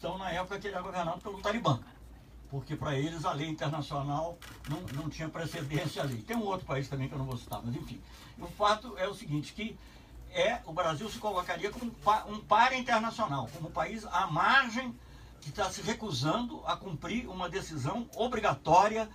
Então, na época que ele era governado pelo Talibã, porque para eles a lei internacional não tinha precedência à lei. Tem um outro país também que eu não vou citar, mas enfim. O fato é o seguinte, que o Brasil se colocaria como um par internacional, como um país à margem que está se recusando a cumprir uma decisão obrigatória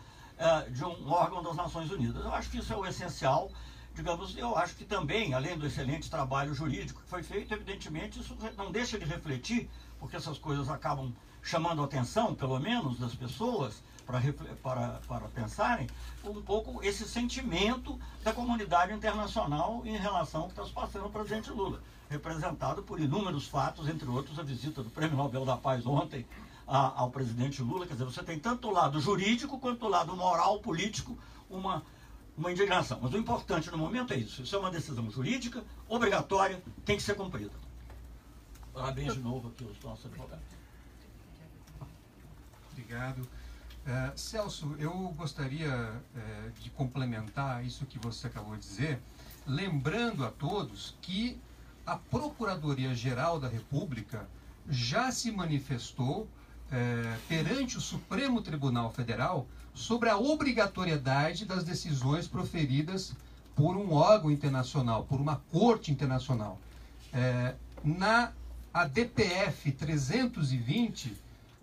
de um órgão das Nações Unidas. Eu acho que isso é o essencial. Digamos, eu acho que também, além do excelente trabalho jurídico que foi feito, evidentemente isso não deixa de refletir, porque essas coisas acabam chamando a atenção, pelo menos, das pessoas, para pensarem um pouco esse sentimento da comunidade internacional em relação ao que está se passando no presidente Lula, representado por inúmeros fatos, entre outros a visita do Prêmio Nobel da Paz ontem ao presidente Lula. Quer dizer, você tem tanto o lado jurídico quanto o lado moral, político, uma indignação. Mas o importante no momento é isso. Isso é uma decisão jurídica, obrigatória, tem que ser cumprida. Parabéns de novo aqui aos nossos advogados. Obrigado. Celso, eu gostaria de complementar isso que você acabou de dizer, lembrando a todos que a Procuradoria-Geral da República já se manifestou perante o Supremo Tribunal Federal sobre a obrigatoriedade das decisões proferidas por um órgão internacional, por uma corte internacional. Na ADPF 320,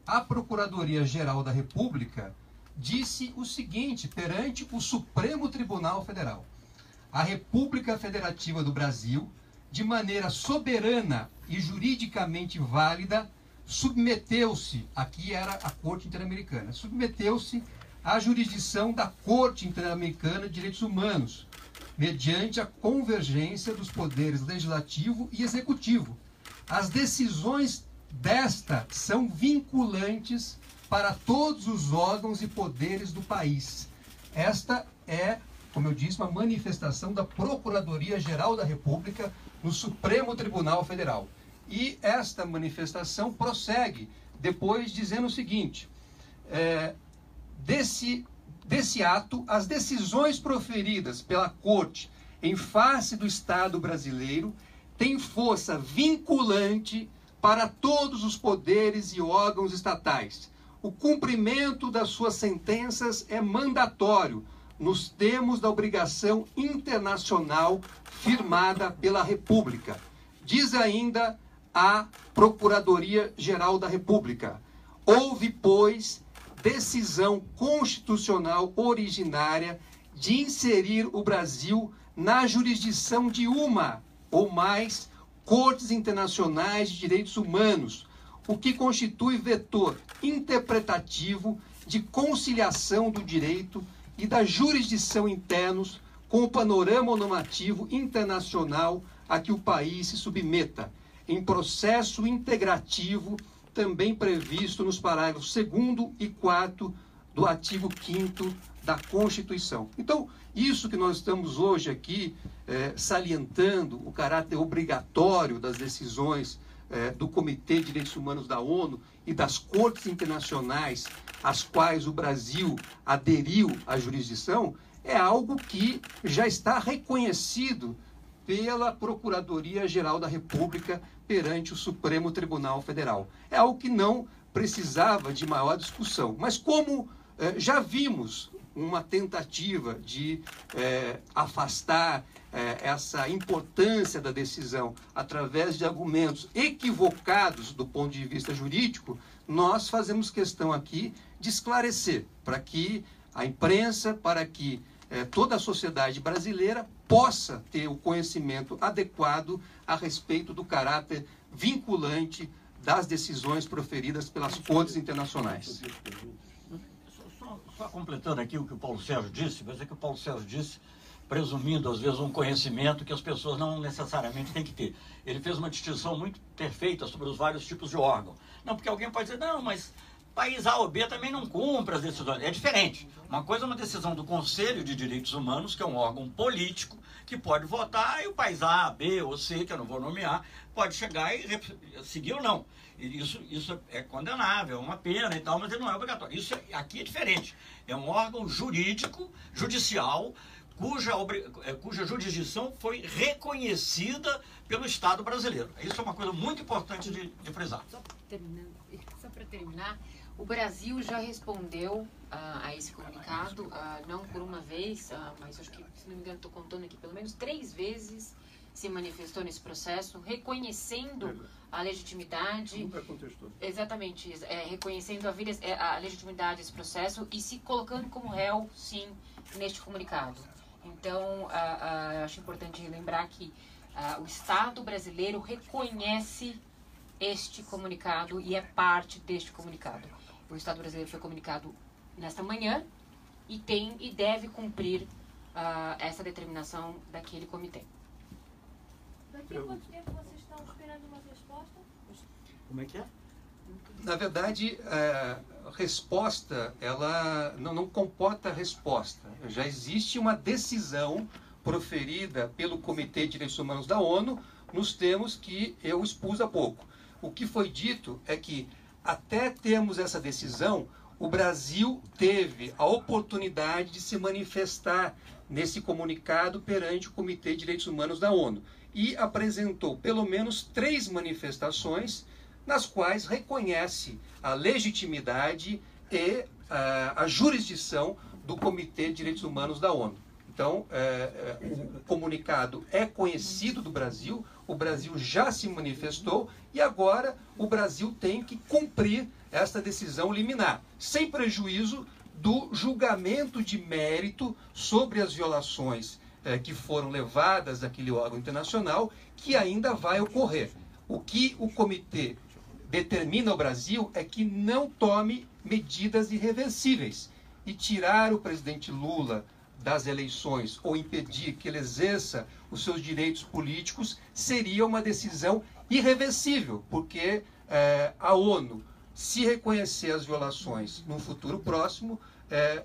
a Procuradoria-Geral da República disse o seguinte perante o Supremo Tribunal Federal: a República Federativa do Brasil, de maneira soberana e juridicamente válida, submeteu-se, aqui era a Corte Interamericana, submeteu-se à jurisdição da Corte Interamericana de Direitos Humanos, mediante a convergência dos poderes legislativo e executivo. As decisões desta são vinculantes para todos os órgãos e poderes do país. Esta é, como eu disse, uma manifestação da Procuradoria-Geral da República no Supremo Tribunal Federal. E esta manifestação prossegue depois dizendo o seguinte: desse ato, as decisões proferidas pela Corte em face do Estado brasileiro têm força vinculante para todos os poderes e órgãos estatais. O cumprimento das suas sentenças é mandatório, nos termos da obrigação internacional firmada pela República. Diz ainda a Procuradoria-Geral da República: houve, pois, decisão constitucional originária de inserir o Brasil na jurisdição de uma ou mais cortes internacionais de direitos humanos, o que constitui vetor interpretativo de conciliação do direito e da jurisdição internos com o panorama normativo internacional a que o país se submeta, em processo integrativo também previsto nos parágrafos 2º e 4º do artigo 5º da Constituição. Então, isso que nós estamos hoje aqui salientando, o caráter obrigatório das decisões do Comitê de Direitos Humanos da ONU e das cortes internacionais às quais o Brasil aderiu à jurisdição, é algo que já está reconhecido pela Procuradoria-Geral da República perante o Supremo Tribunal Federal. É algo que não precisava de maior discussão. Mas como já vimos uma tentativa de afastar essa importância da decisão através de argumentos equivocados do ponto de vista jurídico, nós fazemos questão aqui de esclarecer para que a imprensa, para que toda a sociedade brasileira possa ter o conhecimento adequado a respeito do caráter vinculante das decisões proferidas pelas cortes internacionais. Só completando aqui o que o Paulo Sérgio disse, mas é que o Paulo Sérgio disse, presumindo às vezes um conhecimento que as pessoas não necessariamente têm que ter. Ele fez uma distinção muito perfeita sobre os vários tipos de órgão. Não, porque alguém pode dizer, não, mas país A ou B também não cumpre as decisões. É diferente. Uma coisa é uma decisão do Conselho de Direitos Humanos, que é um órgão político, que pode votar, e o país A, B ou C, que eu não vou nomear, pode chegar e seguir ou não. Isso é condenável, é uma pena e tal, mas ele não é obrigatório. Isso aqui é diferente. É um órgão jurídico, judicial, cuja jurisdição foi reconhecida pelo Estado brasileiro. Isso é uma coisa muito importante de frisar. Só para terminar, o Brasil já respondeu a esse comunicado, não por uma vez, mas acho que, se não me engano, estou contando aqui, pelo menos 3 vezes se manifestou nesse processo, reconhecendo a legitimidade. Nunca contestou. Exatamente, reconhecendo a legitimidade desse processo e se colocando como réu, sim, neste comunicado. Então, eu acho importante lembrar que o Estado brasileiro reconhece este comunicado e é parte deste comunicado. O Estado brasileiro foi comunicado nesta manhã e deve cumprir essa determinação daquele comitê. Daqui a quanto tempo vocês estão esperando uma resposta? Como é que é? Na verdade, a resposta, ela não comporta resposta. Já existe uma decisão proferida pelo Comitê de Direitos Humanos da ONU nos termos que eu expus há pouco. O que foi dito é que, até termos essa decisão, o Brasil teve a oportunidade de se manifestar nesse comunicado perante o Comitê de Direitos Humanos da ONU e apresentou pelo menos 3 manifestações nas quais reconhece a legitimidade e a jurisdição do Comitê de Direitos Humanos da ONU. Então, o comunicado é conhecido do Brasil, o Brasil já se manifestou e agora o Brasil tem que cumprir esta decisão liminar, sem prejuízo do julgamento de mérito sobre as violações que foram levadas àquele órgão internacional, que ainda vai ocorrer. O que o comitê determina ao Brasil é que não tome medidas irreversíveis e tirar o presidente Lula das eleições ou impedir que ele exerça os seus direitos políticos seria uma decisão irreversível, porque a ONU, se reconhecer as violações no futuro próximo,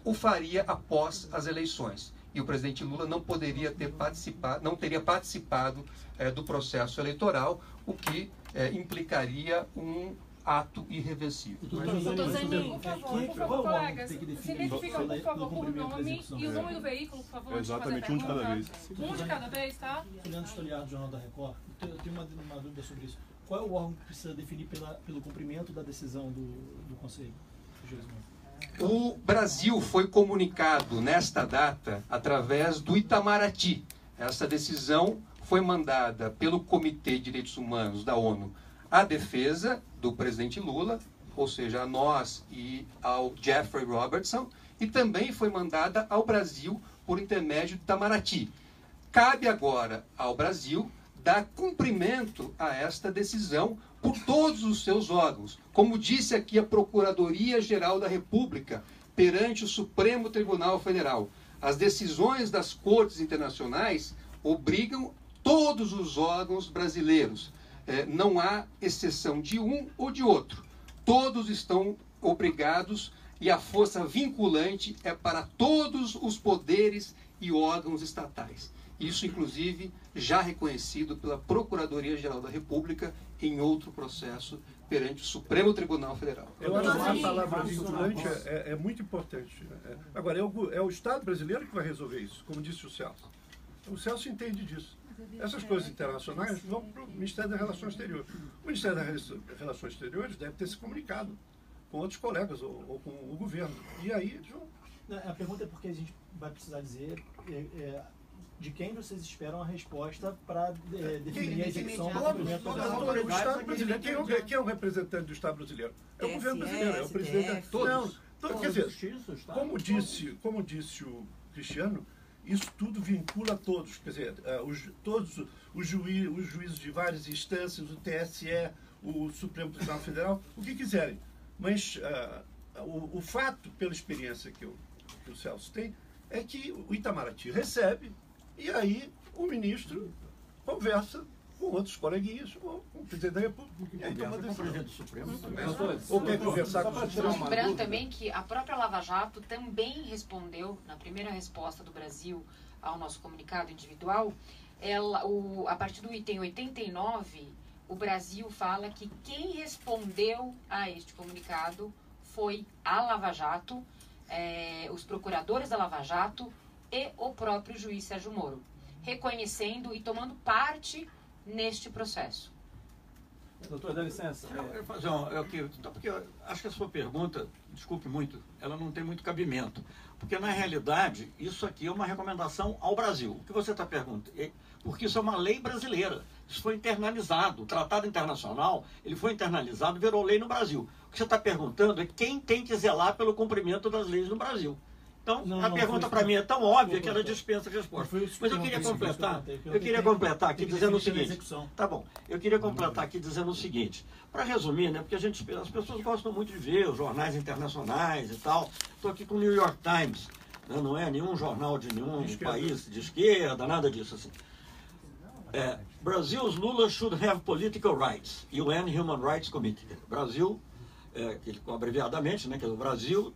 o faria após as eleições. E o presidente Lula não poderia ter participado, não teria participado do processo eleitoral, o que implicaria um ato irreversível. Doutor Zanin, por favor, colegas, se identificam, por favor, por nome e o nome do veículo, por favor. Exatamente, um de cada vez. Um de cada vez, tá? Leandro Stoliar, do Jornal da Record. Eu tenho uma dúvida sobre isso. Qual é o órgão que precisa definir pelo cumprimento da decisão do Conselho de Direitos Humanos? O Brasil foi comunicado nesta data através do Itamaraty. Essa decisão foi mandada pelo Comitê de Direitos Humanos da ONU à defesa do presidente Lula, ou seja, a nós e ao Jeffrey Robertson, e também foi mandada ao Brasil por intermédio do Itamaraty. Cabe agora ao Brasil dar cumprimento a esta decisão por todos os seus órgãos. Como disse aqui a Procuradoria-Geral da República, perante o Supremo Tribunal Federal, as decisões das cortes internacionais obrigam todos os órgãos brasileiros. Não há exceção de um ou de outro. Todos estão obrigados e a força vinculante é para todos os poderes e órgãos estatais. Isso, inclusive, já reconhecido pela Procuradoria-Geral da República em outro processo perante o Supremo Tribunal Federal. Eu acho que a palavra vinculante é muito importante. Agora, é o Estado brasileiro que vai resolver isso, como disse o Celso. O Celso entende disso. Essas coisas internacionais vão para o Ministério das Relações Exteriores. O Ministério das Relações Exteriores deve ter se comunicado com outros colegas ou com o governo. E aí eles vão... A pergunta é porque a gente vai precisar dizer de quem vocês esperam a resposta para definir a execução do cumprimento da O Estado brasileiro. Quem é o representante do Estado brasileiro? É o governo brasileiro, é o presidente. Todos. Quer dizer, como disse o Cristiano, isso tudo vincula a todos, quer dizer, todos os juízes de várias instâncias, o TSE, o Supremo Tribunal Federal, o que quiserem. Mas o fato, pela experiência que o Celso tem, é que o Itamaraty recebe e aí o ministro conversa com outros coleguinhas, ou com o presidente da República. E aí toma Com o presidente do Supremo. ou quer conversar com o Supremo. Lembrando também que a própria Lava Jato também respondeu, na primeira resposta do Brasil ao nosso comunicado individual, a partir do item 89, o Brasil fala que quem respondeu a este comunicado foi a Lava Jato, os procuradores da Lava Jato e o próprio juiz Sérgio Moro, reconhecendo e tomando parte neste processo. Doutor, dá licença. Eu quero fazer porque eu acho que a sua pergunta, desculpe muito, ela não tem muito cabimento. Porque, na realidade, isso aqui é uma recomendação ao Brasil. O que você está perguntando? Porque isso é uma lei brasileira. Isso foi internalizado. O Tratado Internacional, ele foi internalizado, virou lei no Brasil. O que você está perguntando é quem tem que zelar pelo cumprimento das leis no Brasil. Então, a pergunta para mim é tão óbvia que ela dispensa a resposta. Mas eu queria completar aqui dizendo o seguinte. Tá bom. Eu queria completar aqui dizendo o seguinte. Para resumir, né, porque as pessoas gostam muito de ver os jornais internacionais e tal. Estou aqui com o New York Times. Né, não é nenhum jornal de nenhum país de esquerda, nada disso assim. Brazil's Lula should have political rights. UN Human Rights Committee. Brasil, abreviadamente, né, que é o Brasil...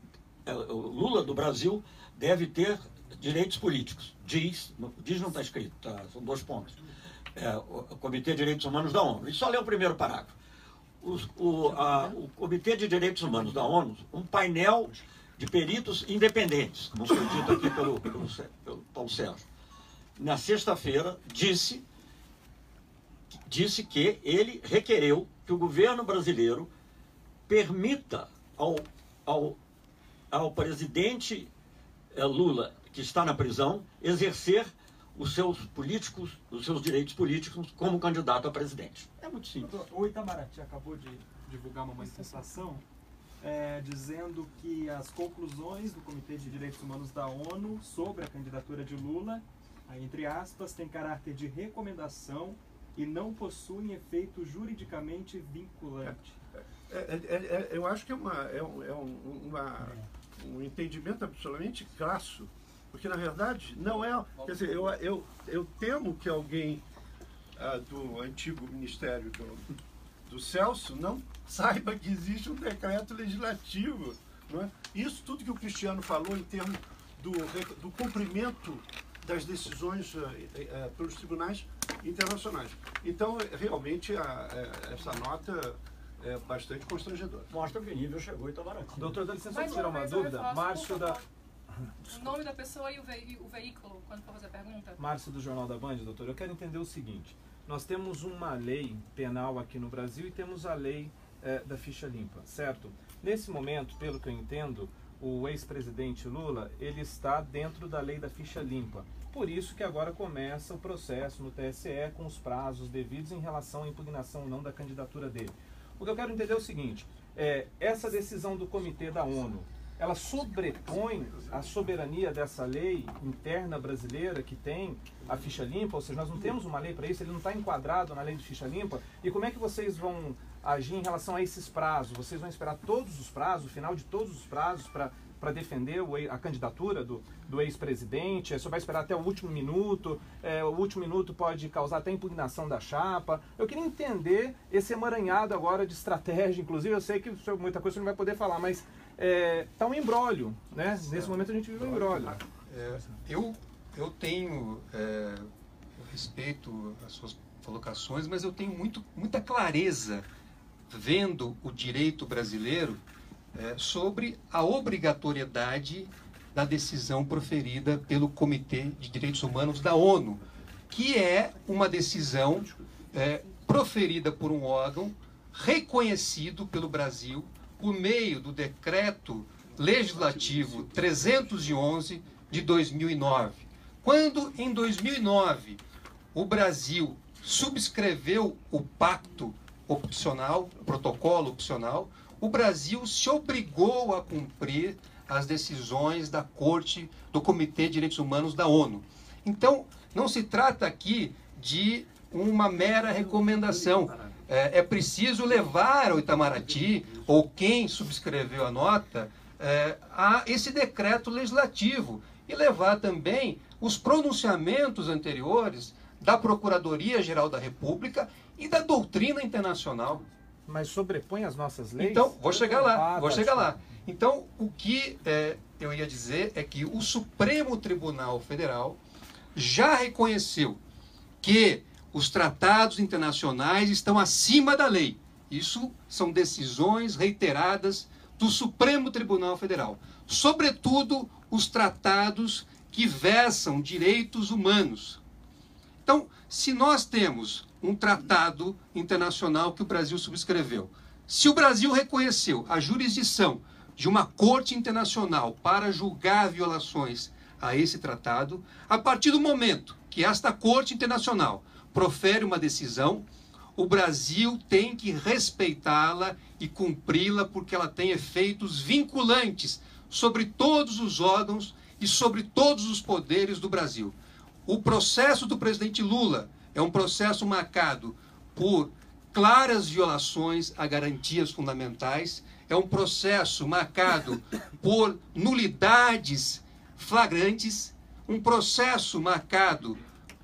O Lula do Brasil deve ter direitos políticos. Diz não está escrito, são 2 pontos. O Comitê de Direitos Humanos da ONU. E só ler o primeiro parágrafo. O Comitê de Direitos Humanos da ONU, um painel de peritos independentes, como foi dito aqui pelo Paulo Sérgio, na sexta-feira disse que ele requereu que o governo brasileiro permita ao presidente Lula, que está na prisão, exercer os seus direitos políticos como candidato a presidente. É muito simples. O Itamaraty acabou de divulgar uma manifestação dizendo que as conclusões do Comitê de Direitos Humanos da ONU sobre a candidatura de Lula, entre aspas, tem caráter de recomendação e não possuem efeito juridicamente vinculante. Eu acho que é um entendimento absolutamente crasso, porque na verdade não é. Quer dizer, eu temo que alguém do antigo Ministério do Celso não saiba que existe um decreto legislativo. Não é? Isso tudo que o Cristiano falou em termos do cumprimento das decisões pelos tribunais internacionais. Então, realmente, essa nota é bastante constrangedora. Mostra que o nível chegou e está barato. Doutor, dá licença para tirar uma dúvida. Márcio da... O nome da pessoa e o veículo, quando for fazer a pergunta. Márcio do Jornal da Band, doutor. Eu quero entender o seguinte. Nós temos uma lei penal aqui no Brasil e temos a lei da ficha limpa, certo? Nesse momento, pelo que eu entendo, o ex-presidente Lula, ele está dentro da lei da ficha limpa. Por isso que agora começa o processo no TSE com os prazos devidos em relação à impugnação ou não da candidatura dele. O que eu quero entender é o seguinte, essa decisão do Comitê da ONU, ela sobrepõe a soberania dessa lei interna brasileira que tem a ficha limpa, ou seja, nós não temos uma lei para isso, ele não está enquadrado na lei de ficha limpa, e como é que vocês vão agir em relação a esses prazos? Vocês vão esperar todos os prazos, o final de todos os prazos para defender a candidatura do ex-presidente? Você vai esperar até o último minuto? O último minuto pode causar até impugnação da chapa. Eu queria entender esse emaranhado agora de estratégia, inclusive eu sei que muita coisa você não vai poder falar, mas está um imbróglio, né? Nesse momento a gente vive um imbróglio. Eu tenho, eu respeito as suas colocações, mas eu tenho muita clareza vendo o direito brasileiro sobre a obrigatoriedade da decisão proferida pelo Comitê de Direitos Humanos da ONU, que é uma decisão proferida por um órgão reconhecido pelo Brasil por meio do Decreto Legislativo 311 de 2009. Quando, em 2009, o Brasil subscreveu o pacto opcional, o protocolo opcional, o Brasil se obrigou a cumprir as decisões da Corte do Comitê de Direitos Humanos da ONU. Então, não se trata aqui de uma mera recomendação. É preciso levar ao Itamaraty, ou quem subscreveu a nota, a esse decreto legislativo e levar também os pronunciamentos anteriores da Procuradoria-Geral da República e da doutrina internacional. Mas sobrepõe as nossas leis? Então, vou chegar lá. Então, o que eu ia dizer é que o Supremo Tribunal Federal já reconheceu que os tratados internacionais estão acima da lei. Isso são decisões reiteradas do Supremo Tribunal Federal. Sobretudo, os tratados que versam direitos humanos. Então, se nós temos um tratado internacional que o Brasil subscreveu, se o Brasil reconheceu a jurisdição de uma corte internacional para julgar violações a esse tratado, a partir do momento que esta corte internacional profere uma decisão, o Brasil tem que respeitá-la e cumpri-la, porque ela tem efeitos vinculantes sobre todos os órgãos e sobre todos os poderes do Brasil. O processo do presidente Lula é um processo marcado por claras violações a garantias fundamentais, é um processo marcado por nulidades flagrantes, um processo marcado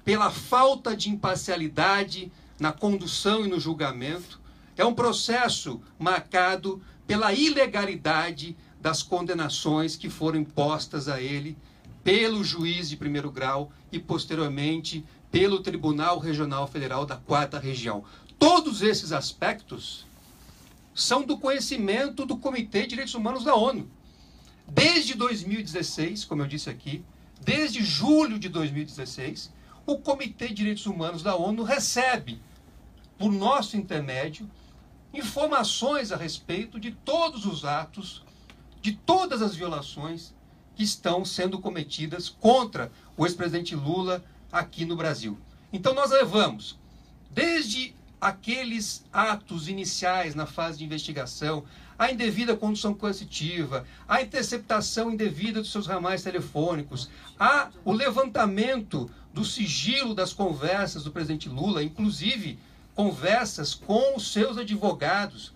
pela falta de imparcialidade na condução e no julgamento, é um processo marcado pela ilegalidade das condenações que foram impostas a ele pelo juiz de primeiro grau e, posteriormente, pelo Tribunal Regional Federal da 4ª Região. Todos esses aspectos são do conhecimento do Comitê de Direitos Humanos da ONU. Desde 2016, como eu disse aqui, desde julho de 2016, o Comitê de Direitos Humanos da ONU recebe, por nosso intermédio, informações a respeito de todos os atos, de todas as violações que estão sendo cometidas contra o ex-presidente Lula aqui no Brasil. Então nós levamos, desde aqueles atos iniciais na fase de investigação, a indevida condução coercitiva, a interceptação indevida dos seus ramais telefônicos, o levantamento do sigilo das conversas do presidente Lula, inclusive conversas com os seus advogados,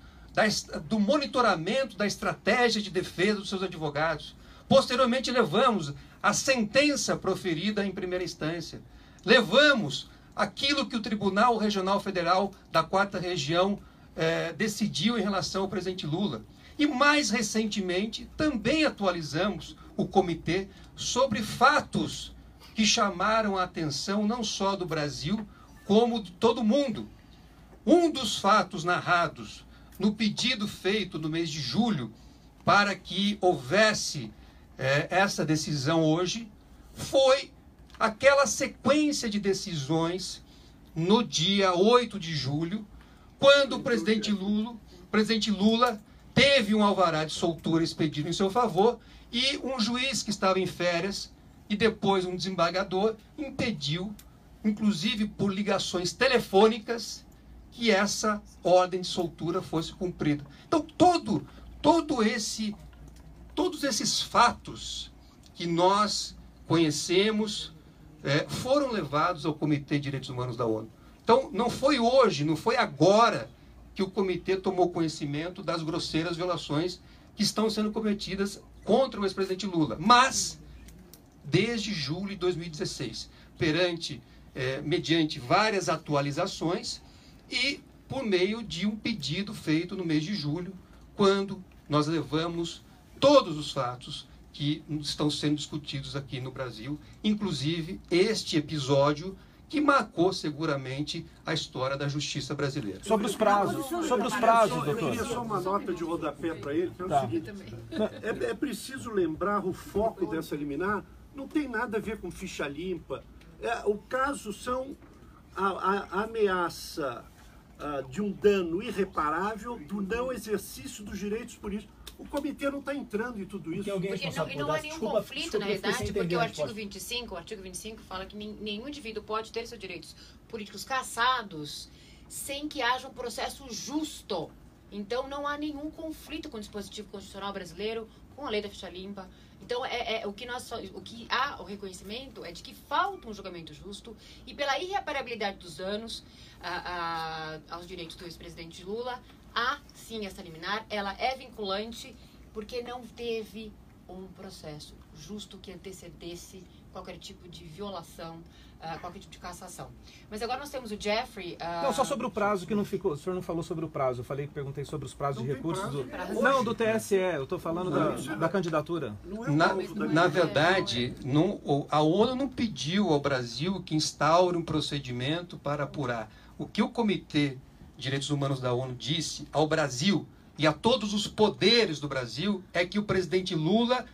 do monitoramento da estratégia de defesa dos seus advogados. Posteriormente, levamos a sentença proferida em primeira instância. Levamos aquilo que o Tribunal Regional Federal da 4ª Região decidiu em relação ao presidente Lula. E, mais recentemente, também atualizamos o comitê sobre fatos que chamaram a atenção não só do Brasil, como de todo mundo. Um dos fatos narrados no pedido feito no mês de julho para que houvesse essa decisão hoje foi aquela sequência de decisões no dia 8 de julho, quando o presidente Lula teve um alvará de soltura expedido em seu favor e um juiz que estava em férias e depois um desembargador impediu, inclusive por ligações telefônicas, que essa ordem de soltura fosse cumprida. Então, todos esses fatos que nós conhecemos foram levados ao Comitê de Direitos Humanos da ONU. Então, não foi hoje, não foi agora que o comitê tomou conhecimento das grosseiras violações que estão sendo cometidas contra o ex-presidente Lula, mas desde julho de 2016, mediante várias atualizações e por meio de um pedido feito no mês de julho, quando nós levamos todos os fatos que estão sendo discutidos aqui no Brasil, inclusive este episódio que marcou seguramente a história da justiça brasileira. Sobre os prazos, doutor. Eu queria só uma nota de rodapé para ele, que é o seguinte, é preciso lembrar o foco dessa liminar, não tem nada a ver com ficha limpa. O caso são a ameaça de um dano irreparável do não exercício dos direitos políticos. O comitê não está entrando em tudo isso. E não há nenhum conflito, na realidade, porque o artigo 25 fala que nenhum indivíduo pode ter seus direitos políticos cassados sem que haja um processo justo. Então, não há nenhum conflito com o dispositivo constitucional brasileiro, com a lei da ficha limpa. Então, o que há o reconhecimento é de que falta um julgamento justo e pela irreparabilidade dos danos aos direitos do ex-presidente Lula, há sim essa liminar, ela é vinculante porque não teve um processo justo que antecedesse qualquer tipo de violação, qualquer tipo de cassação. Mas agora nós temos o Jeffrey... Não, só sobre o prazo, que não ficou, o senhor não falou sobre o prazo. Eu perguntei sobre os prazos de recursos. Não, do TSE, eu estou falando da candidatura. Na verdade, a ONU não pediu ao Brasil que instaure um procedimento para apurar. O que o Comitê de Direitos Humanos da ONU disse ao Brasil e a todos os poderes do Brasil é que o presidente Lula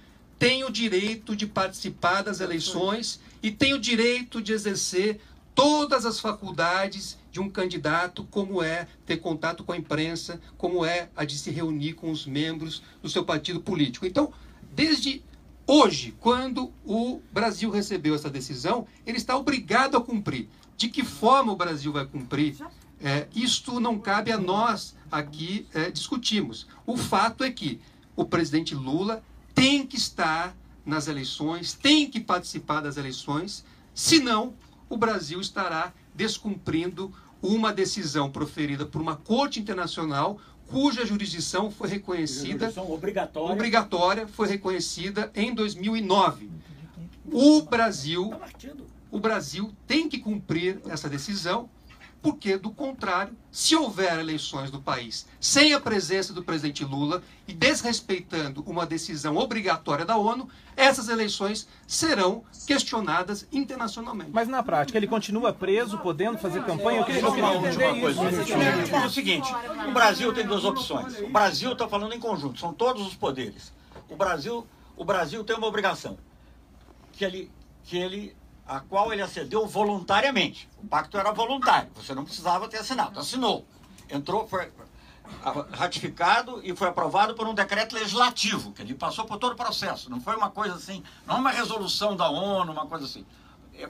tem o direito de participar das eleições e tem o direito de exercer todas as faculdades de um candidato, como é ter contato com a imprensa, como é a de se reunir com os membros do seu partido político. Então, desde hoje, quando o Brasil recebeu essa decisão, ele está obrigado a cumprir. De que forma o Brasil vai cumprir? Isto não cabe a nós aqui discutirmos. O fato é que o presidente Lula tem que estar nas eleições, tem que participar das eleições, senão o Brasil estará descumprindo uma decisão proferida por uma corte internacional cuja jurisdição foi reconhecida, obrigatória, foi reconhecida em 2009. O Brasil tem que cumprir essa decisão, porque, do contrário, se houver eleições no país sem a presença do presidente Lula e desrespeitando uma decisão obrigatória da ONU, essas eleições serão questionadas internacionalmente. Mas, na prática, ele continua preso, podendo fazer campanha? Eu queria entender isso. É o seguinte, o Brasil tem duas opções. O Brasil está falando em conjunto, são todos os poderes. O Brasil tem uma obrigação, a qual ele acedeu voluntariamente. O pacto era voluntário, você não precisava ter assinado. Assinou. Entrou, foi ratificado e foi aprovado por um decreto legislativo, que ele passou por todo o processo. Não foi uma coisa assim, não é uma resolução da ONU, uma coisa assim.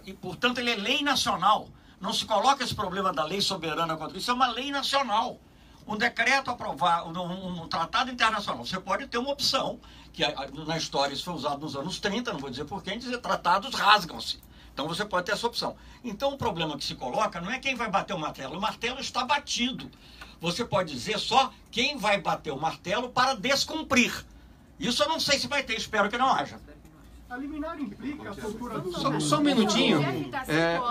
E, portanto, ele é lei nacional. Não se coloca esse problema da lei soberana contra isso, é uma lei nacional. Um decreto aprovado, um tratado internacional. Você pode ter uma opção, que na história isso foi usado nos anos 30, não vou dizer por quem, dizer tratados rasgam-se. Então você pode ter essa opção. Então o problema que se coloca não é quem vai bater o martelo está batido. Você pode dizer só quem vai bater o martelo para descumprir. Isso eu não sei se vai ter, espero que não haja. A liminar implica a soltura do... Só um minutinho.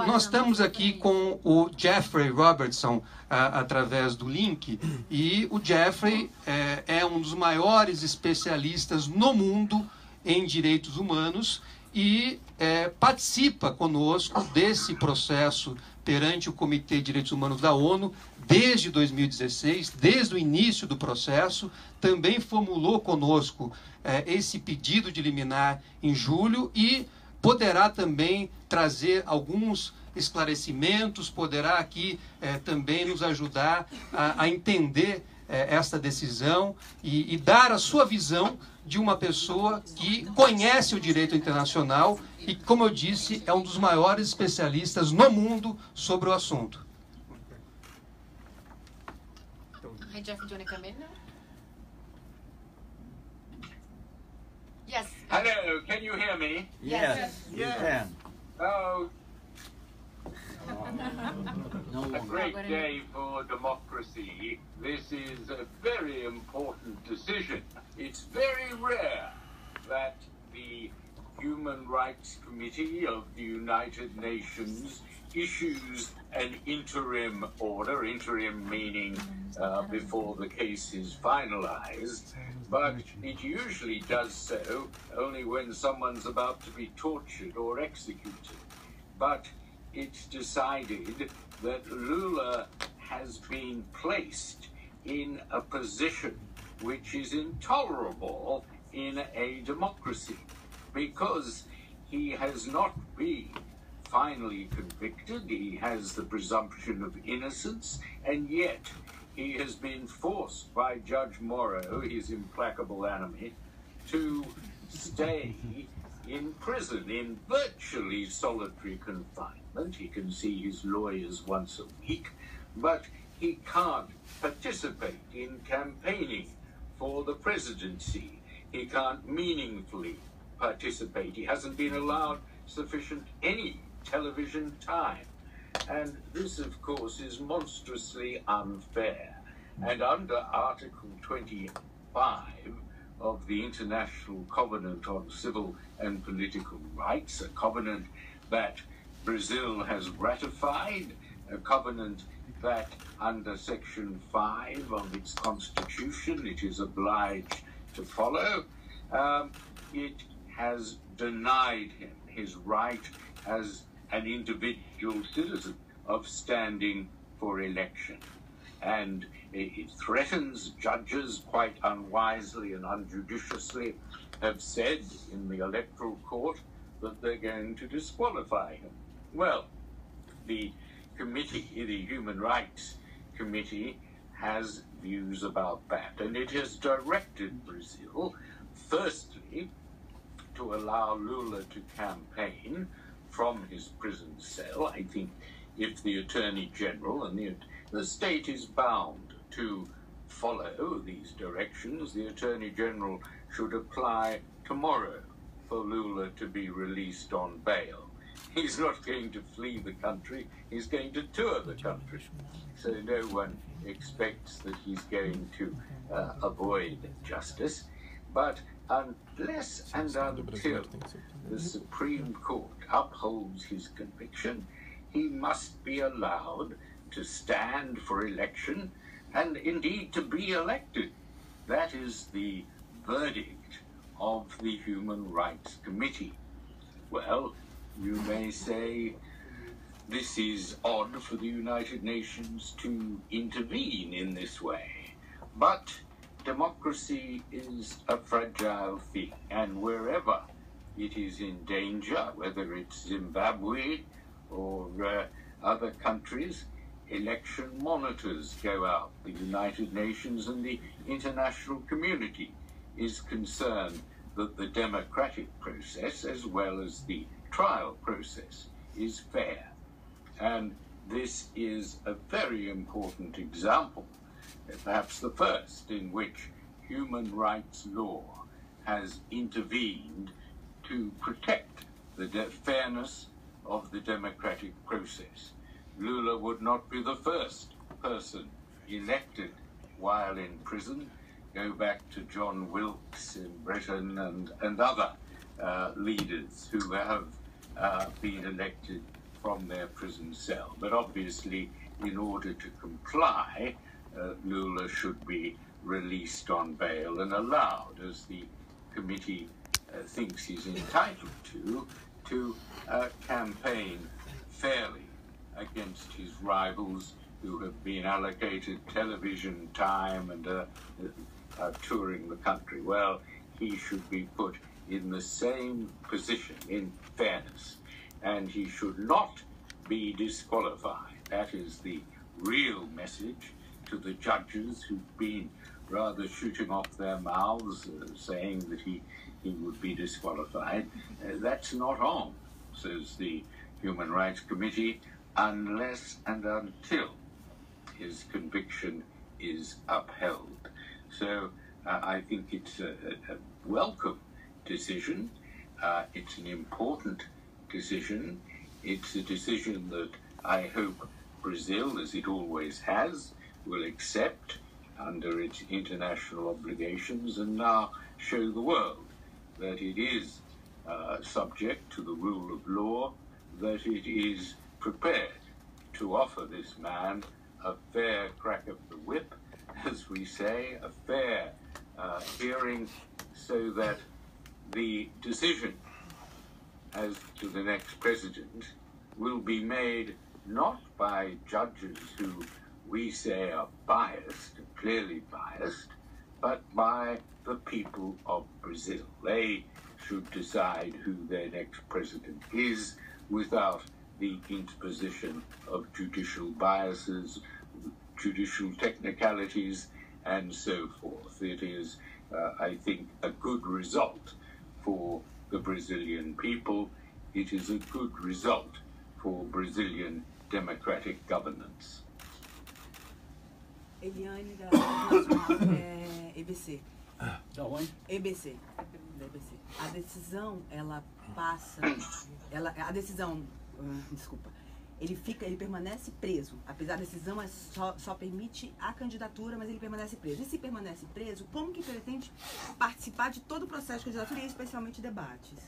Nós estamos aqui com o Jeffrey Robertson através do link, e o Jeffrey é um dos maiores especialistas no mundo em direitos humanos e participa conosco desse processo perante o Comitê de Direitos Humanos da ONU desde 2016, desde o início do processo. Também formulou conosco esse pedido de liminar em julho e poderá também trazer alguns esclarecimentos, poderá aqui também nos ajudar a entender esta decisão e dar a sua visão de uma pessoa que conhece o direito internacional e, como eu disse, é um dos maiores especialistas no mundo sobre o assunto. Hi, Jeff, do you want to come in now? Yes. Hello, can you hear me? Yes. Yes. Oh, No a longer. great day for democracy. This is a very important decision. It's very rare that the Human Rights Committee of the United Nations issues an interim order, interim meaning before the case is finalized, but it usually does so only when someone's about to be tortured or executed. But it's decided that Lula has been placed in a position which is intolerable in a democracy, because he has not been finally convicted, he has the presumption of innocence, and yet he has been forced by Judge Morrow, his implacable enemy, to stay in prison in virtually solitary confinement. He can see his lawyers once a week, but he can't participate in campaigning for the presidency. He can't meaningfully participate. He hasn't been allowed sufficient any television time. And this, of course, is monstrously unfair. And under Article 25 of the International Covenant on Civil and Political Rights, a covenant that Brazil has ratified, a covenant that under Section 5 of its constitution it is obliged to follow, it has denied him his right as an individual citizen of standing for election. and it threatens judges quite unwisely and unjudiciously have said in the electoral court that they're going to disqualify him. Well, the committee, the Human Rights Committee, has views about that, and it has directed Brazil, firstly, to allow Lula to campaign from his prison cell. I think if the Attorney General and the state is bound to follow these directions, the Attorney General should apply tomorrow for Lula to be released on bail. He's not going to flee the country, he's going to tour the country. So no one expects that he's going to avoid justice. But unless and until the Supreme Court upholds his conviction, he must be allowed to stand for election and indeed to be elected. That is the verdict of the Human Rights Committee. Well, you may say this is odd for the United Nations to intervene in this way, but democracy is a fragile thing, and wherever it is in danger, whether it's Zimbabwe or other countries, election monitors go out. The United Nations and the international community is concerned that the democratic process, as well as the trial process, is fair. And this is a very important example, perhaps the first, in which human rights law has intervened to protect the fairness of the democratic process. Lula would not be the first person elected while in prison. Go back to John Wilkes in Britain and other leaders who have been elected from their prison cell. But obviously, in order to comply, Lula should be released on bail and allowed, as the committee thinks he's entitled to campaign fairly against his rivals who have been allocated television time and are touring the country. Well, he should be put in the same position in fairness, and he should not be disqualified. That is the real message to the judges who've been rather shooting off their mouths, saying that he would be disqualified. That's not on, says the Human Rights Committee, unless and until his conviction is upheld. So I think it's a welcome decision. It's an important decision. It's a decision that I hope Brazil, as it always has, will accept under its international obligations and now show the world that it is subject to the rule of law, that it is prepared to offer this man a fair crack of the whip, as we say, a fair hearing, so that the decision as to the next president will be made not by judges who we say are biased, clearly biased, but by the people of Brazil. They should decide who their next president is without the interposition of judicial biases, judicial technicalities, and so forth. It is, I think, a good result for the Brazilian people. It is a good result for Brazilian democratic governance. Eliane da Nacional EBC. Da onde? EBC. Da EBC. A decisão, ela passa, a decisão, desculpa, ele permanece preso. Apesar da decisão só permite a candidatura, mas ele permanece preso. E se permanece preso, como que pretende participar de todo o processo de candidatura e especialmente debates?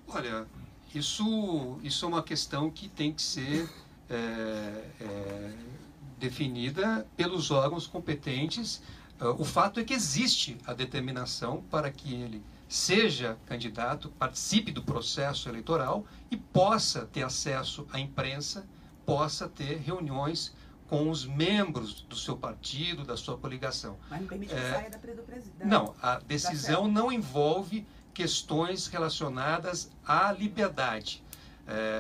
Olha, isso é uma questão que tem que ser definida pelos órgãos competentes. O fato é que existe a determinação para que ele seja candidato, participe do processo eleitoral e possa ter acesso à imprensa, possa ter reuniões com os membros do seu partido, da sua coligação. Mas não permite que saia do presidente. Não, a decisão não envolve questões relacionadas à liberdade.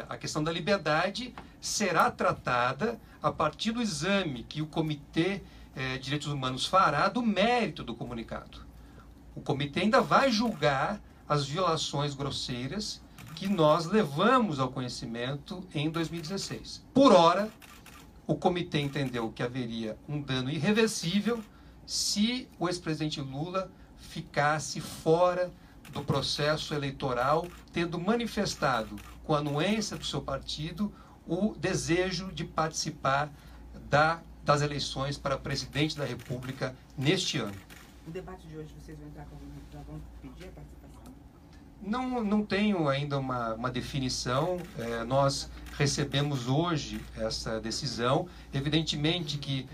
A questão da liberdade será tratada a partir do exame que o Comitê de Direitos Humanos fará do mérito do comunicado. O comitê ainda vai julgar as violações grosseiras que nós levamos ao conhecimento em 2016. Por ora, o comitê entendeu que haveria um dano irreversível se o ex-presidente Lula ficasse fora do processo eleitoral, tendo manifestado com a anuência do seu partido o desejo de participar das eleições para presidente da República neste ano. No debate de hoje, vocês já vão pedir a participação? Não tenho ainda uma definição. Nós recebemos hoje essa decisão. Evidentemente que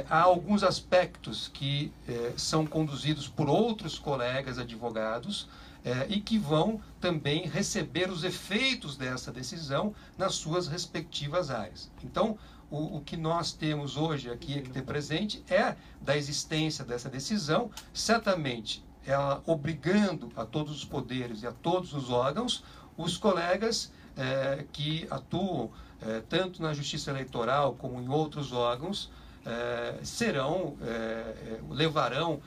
há alguns aspectos que são conduzidos por outros colegas advogados e que vão também receber os efeitos dessa decisão nas suas respectivas áreas. Então, o que nós temos hoje aqui que ter presente é da existência dessa decisão, certamente ela obrigando a todos os poderes e a todos os órgãos, os colegas que atuam tanto na Justiça Eleitoral como em outros órgãos, levarão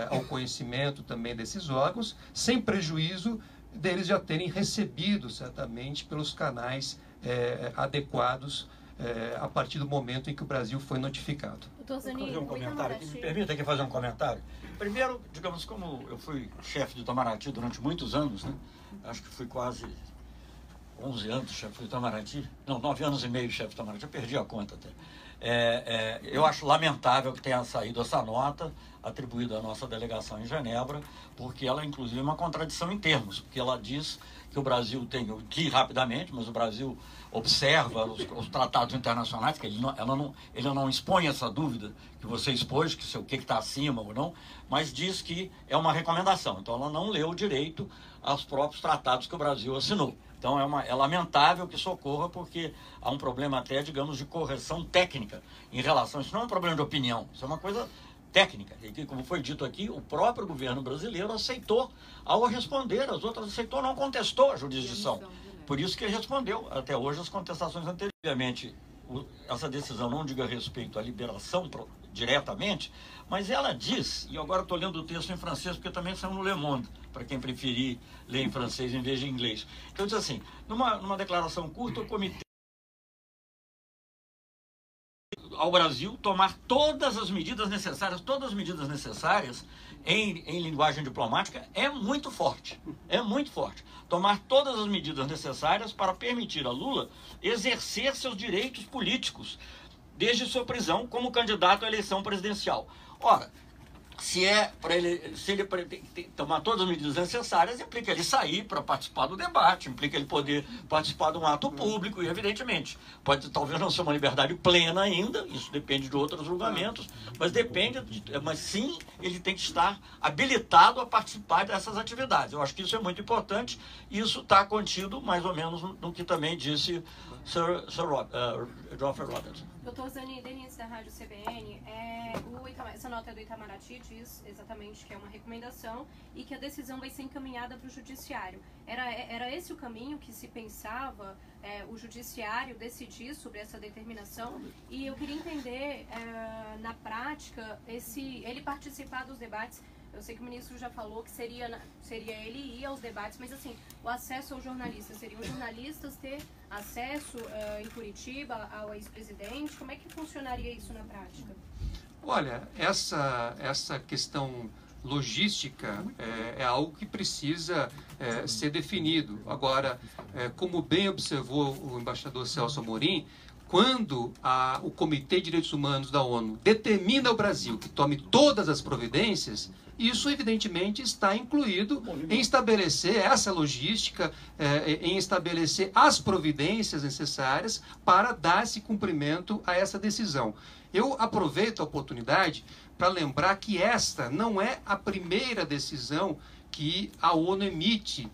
ao conhecimento também desses órgãos, sem prejuízo deles já terem recebido, certamente, pelos canais adequados a partir do momento em que o Brasil foi notificado. Fazer um comentário, me permita aqui fazer um comentário. Primeiro, digamos, como eu fui chefe de Itamaraty durante muitos anos, né? Acho que fui quase 11 anos chefe de Itamaraty, não, 9 anos e meio chefe de Itamaraty, eu perdi a conta até. Eu acho lamentável que tenha saído essa nota atribuída à nossa delegação em Genebra, porque ela, inclusive, é uma contradição em termos, porque ela diz que o Brasil tem, eu li rapidamente, mas o Brasil observa os tratados internacionais, que ele não expõe essa dúvida que você expôs, que o que está acima ou não, mas diz que é uma recomendação. Então, ela não leu direito aos próprios tratados que o Brasil assinou. Então, é lamentável que isso ocorra, porque há um problema até, digamos, de correção técnica em relação... Isso não é um problema de opinião, isso é uma coisa técnica. E que, como foi dito aqui, o próprio governo brasileiro aceitou, ao responder, as outras aceitou, não contestou a jurisdição. Por isso que ele respondeu, até hoje, as contestações anteriores. Obviamente, essa decisão não diga respeito à liberação diretamente, mas ela diz, e agora estou lendo o texto em francês, porque também saiu no Le Monde, para quem preferir ler em francês em vez de inglês. Então diz assim, numa declaração curta, o comitê ao Brasil tomar todas as medidas necessárias em linguagem diplomática é muito forte, tomar todas as medidas necessárias para permitir a Lula exercer seus direitos políticos desde sua prisão como candidato à eleição presidencial. Ora, se ele tomar todas as medidas necessárias, implica ele sair para participar do debate, implica ele poder participar de um ato público, e evidentemente, pode talvez não ser uma liberdade plena ainda, isso depende de outros julgamentos, mas sim, ele tem que estar habilitado a participar dessas atividades. Eu acho que isso é muito importante, e isso está contido mais ou menos no que também disse Geoffrey Robertson. Doutor Zanin, Denise da Rádio CBN, essa nota do Itamaraty diz exatamente que é uma recomendação e que a decisão vai ser encaminhada para o Judiciário. Era esse o caminho que se pensava, o Judiciário decidir sobre essa determinação? E eu queria entender, na prática, ele participar dos debates. Eu sei que o ministro já falou que seria ele ir aos debates, mas assim, o acesso aos jornalistas, seriam os jornalistas ter acesso em Curitiba ao ex-presidente? Como é que funcionaria isso na prática? Olha, essa questão logística é algo que precisa ser definido. Agora, como bem observou o embaixador Celso Amorim, quando o Comitê de Direitos Humanos da ONU determina ao Brasil que tome todas as providências, isso evidentemente está incluído em estabelecer essa logística, em estabelecer as providências necessárias para dar-se cumprimento a essa decisão. Eu aproveito a oportunidade para lembrar que esta não é a primeira decisão que a ONU emite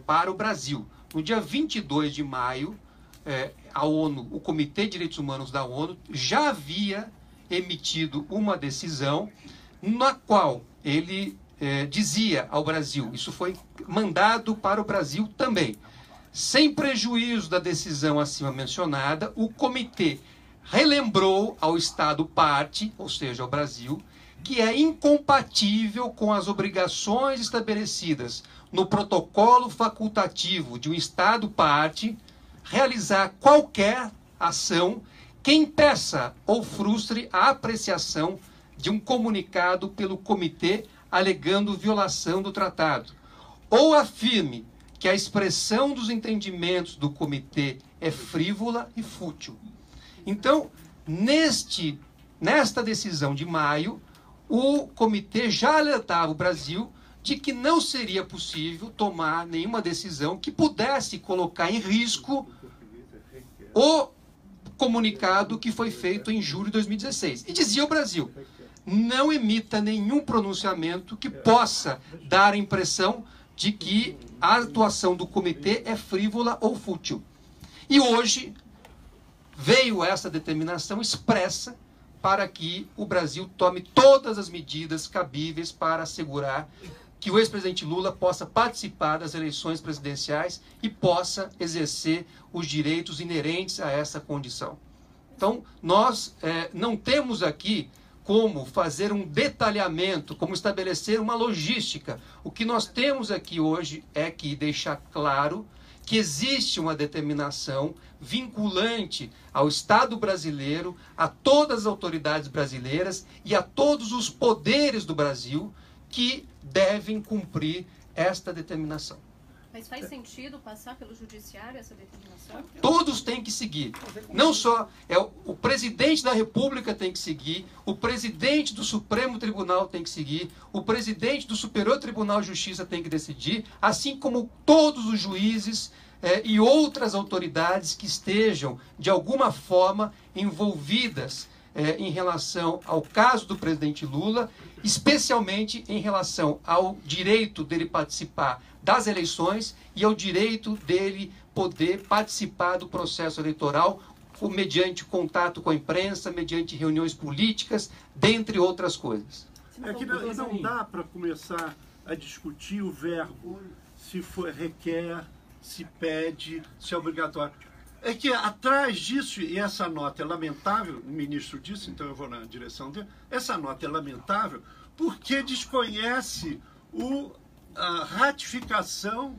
para o Brasil. No dia 22 de maio, a ONU, o Comitê de Direitos Humanos da ONU, já havia emitido uma decisão na qual ele dizia ao Brasil, isso foi mandado para o Brasil também, sem prejuízo da decisão acima mencionada, o comitê relembrou ao Estado parte, ou seja, ao Brasil, que é incompatível com as obrigações estabelecidas no protocolo facultativo de um Estado parte realizar qualquer ação que impeça ou frustre a apreciação de um comunicado pelo comitê alegando violação do tratado, ou afirme que a expressão dos entendimentos do comitê é frívola e fútil. Então, nesta decisão de maio, o comitê já alertava o Brasil de que não seria possível tomar nenhuma decisão que pudesse colocar em risco o comunicado que foi feito em julho de 2016. E dizia ao Brasil, não emita nenhum pronunciamento que possa dar a impressão de que a atuação do comitê é frívola ou fútil. E hoje veio essa determinação expressa para que o Brasil tome todas as medidas cabíveis para assegurar que o ex-presidente Lula possa participar das eleições presidenciais e possa exercer os direitos inerentes a essa condição. Então, nós não temos aqui como fazer um detalhamento, como estabelecer uma logística. O que nós temos aqui hoje é que deixar claro que existe uma determinação vinculante ao Estado brasileiro, a todas as autoridades brasileiras e a todos os poderes do Brasil que devem cumprir esta determinação. Mas faz sentido passar pelo judiciário essa determinação? Todos têm que seguir. Não só o presidente da República tem que seguir, o presidente do Supremo Tribunal tem que seguir, o presidente do Superior Tribunal de Justiça tem que decidir, assim como todos os juízes e outras autoridades que estejam, de alguma forma, envolvidas em relação ao caso do presidente Lula, especialmente em relação ao direito dele participar das eleições e ao direito dele poder participar do processo eleitoral mediante contato com a imprensa, mediante reuniões políticas, dentre outras coisas. É que não dá para começar a discutir o verbo, se requer, se pede, se é obrigatório. É que atrás disso, e essa nota é lamentável, o ministro disse, então eu vou na direção dele, essa nota é lamentável porque desconhece a ratificação.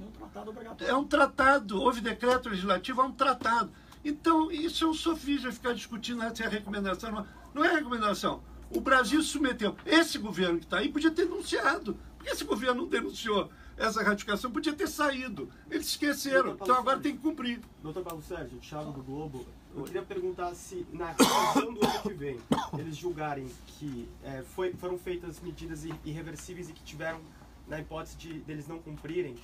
É um tratado, houve decreto legislativo, é um tratado. Então, isso é um sofisma ficar discutindo se é recomendação. Não é recomendação. O Brasil submeteu. Esse governo que está aí podia ter denunciado. Por que esse governo não denunciou essa ratificação? Podia ter saído. Eles esqueceram. Então agora tem que cumprir. Doutor Paulo Sérgio, Thiago do Globo, eu queria perguntar se na revisão do ano que vem eles julgarem que foram feitas medidas irreversíveis e que tiveram, na hipótese deles não cumprirem,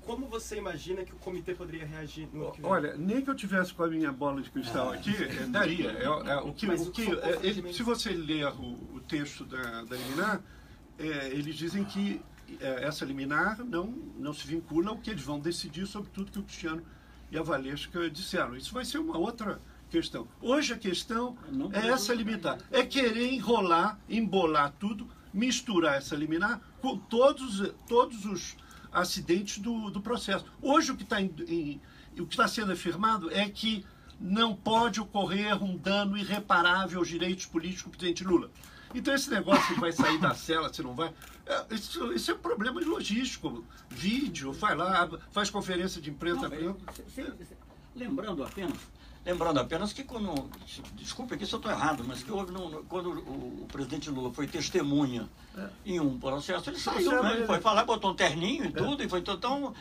como você imagina que o comitê poderia reagir no ano que vem? Olha, nem que eu tivesse com a minha bola de cristal aqui, daria. Se você ler o texto da liminar, eles dizem que essa liminar não se vincula ao que eles vão decidir sobre tudo que o Cristiano e a Valesca disseram. Isso vai ser uma outra questão. Hoje a questão é essa liminar. É querer enrolar, embolar tudo, misturar essa liminar com todos os acidentes do processo. Hoje o que está sendo afirmado é que não pode ocorrer um dano irreparável aos direitos políticos do presidente Lula. Então esse negócio, se vai sair da cela, se não vai, isso é um problema logístico. Vídeo, vai lá, faz conferência de imprensa. Lembrando apenas que quando, desculpe aqui se eu estou errado, mas que houve quando o presidente Lula foi testemunha em um processo, ele saiu, né? Ele foi falar, botou um terninho e tudo, e foi então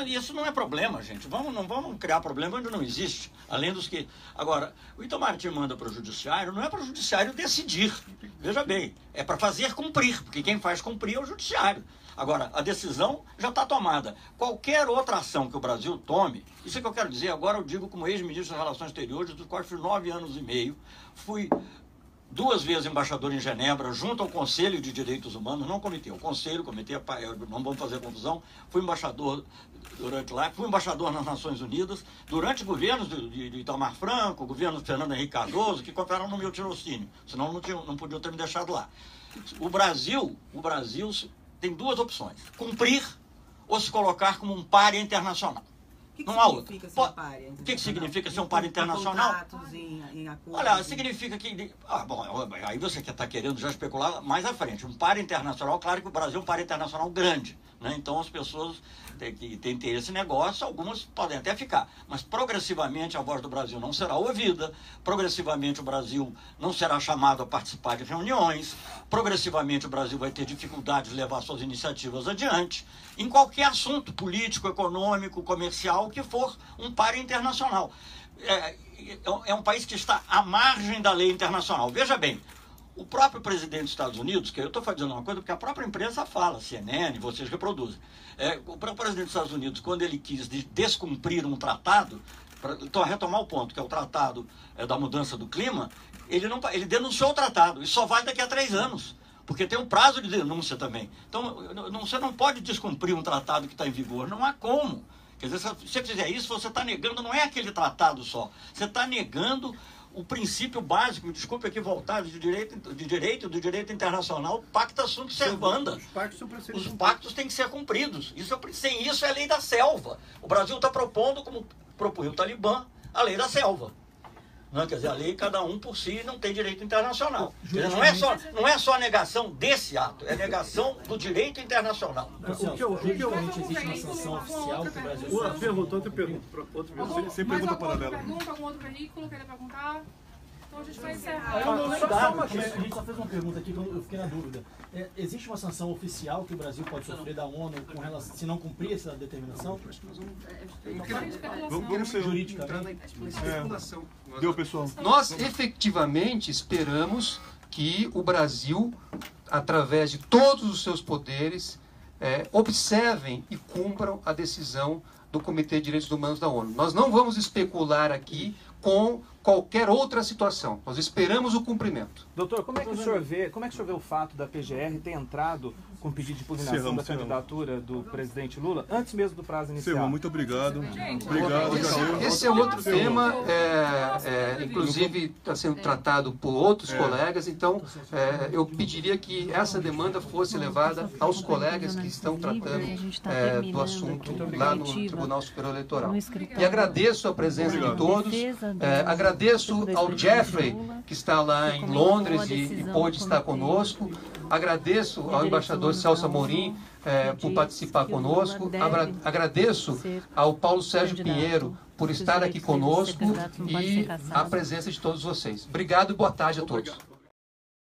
isso não é problema, gente. Não vamos criar problema onde não existe, além dos que... Agora, o Itamaraty manda para o judiciário, não é para o judiciário decidir, veja bem, é para fazer cumprir, porque quem faz cumprir é o judiciário. Agora, a decisão já está tomada. Qualquer outra ação que o Brasil tome, isso é que eu quero dizer, agora eu digo como ex-ministro das Relações Exteriores, dos quais fui 9 anos e meio, fui 2 vezes embaixador em Genebra, junto ao Conselho de Direitos Humanos, não comitê, o Conselho, não vamos fazer confusão, fui embaixador durante lá, fui embaixador nas Nações Unidas, durante governos de Itamar Franco, governo de Fernando Henrique Cardoso, que cooperaram no meu tirocínio, senão não podiam ter me deixado lá. O Brasil tem 2 opções, cumprir ou se colocar como um pária internacional. Não há outra. O que significa ser um pária internacional? Olha, significa que... bom, aí você está querendo já especular mais à frente. Um pária internacional, claro que o Brasil é um pária internacional grande, né? Então as pessoas que têm interesse nesse negócio, algumas podem até ficar. Mas progressivamente a voz do Brasil não será ouvida, progressivamente o Brasil não será chamado a participar de reuniões, progressivamente o Brasil vai ter dificuldade de levar suas iniciativas adiante, em qualquer assunto político, econômico, comercial, que for um pária internacional. É um país que está à margem da lei internacional. Veja bem, o próprio presidente dos Estados Unidos, que eu estou fazendo uma coisa porque a própria imprensa fala, CNN, vocês reproduzem. O próprio presidente dos Estados Unidos, quando ele quis descumprir um tratado, para retomar o ponto, que é o tratado da mudança do clima, ele denunciou o tratado, e só vai daqui a 3 anos. Porque tem um prazo de denúncia também. Então, você não pode descumprir um tratado que está em vigor. Não há como. Quer dizer, se você fizer isso, você está negando, não é aquele tratado só. Você está negando o princípio básico, me desculpe aqui voltar, do direito internacional, pacta sunt servanda. Os pactos têm que ser cumpridos. Sem isso é a lei da selva. O Brasil está propondo, como propunha o Talibã, a lei da selva. Não, quer dizer, a lei, cada um por si, não tem direito internacional. Dizer, não é só a negação desse ato, é a negação do direito internacional. Juridicamente existe uma sanção oficial que o Brasil... Pergunta, outra pergunta. Sem pergunta paralela. Pergunta, algum outro veículo querer perguntar? Então a gente vai encerrar. A gente só fez uma pergunta aqui que eu fiquei na dúvida. Existe uma sanção oficial que o Brasil pode sofrer da ONU com relação, se não cumprir essa determinação? Vamos ser jurídica. Deu, pessoal. Nós efetivamente esperamos que o Brasil, através de todos os seus poderes, observem e cumpram a decisão do Comitê de Direitos Humanos da ONU. Nós não vamos especular aqui com qualquer outra situação. Nós esperamos o cumprimento. Doutor, como é que o senhor vê o fato da PGR ter entrado com pedido de impugnação da candidatura do presidente Lula antes mesmo do prazo inicial? Muito obrigado. Esse é outro tema, inclusive está sendo tratado por outros colegas, então eu pediria que essa demanda fosse levada aos colegas que estão tratando do assunto lá no Tribunal Superior Eleitoral. E agradeço a presença de todos, agradeço ao Jeffrey, que está lá em Londres e pôde estar conosco, agradeço ao embaixador Celso Amorim por participar conosco, agradeço ao Paulo Sérgio Pinheiro por estar aqui conosco e a presença de todos vocês. Obrigado e boa tarde a todos.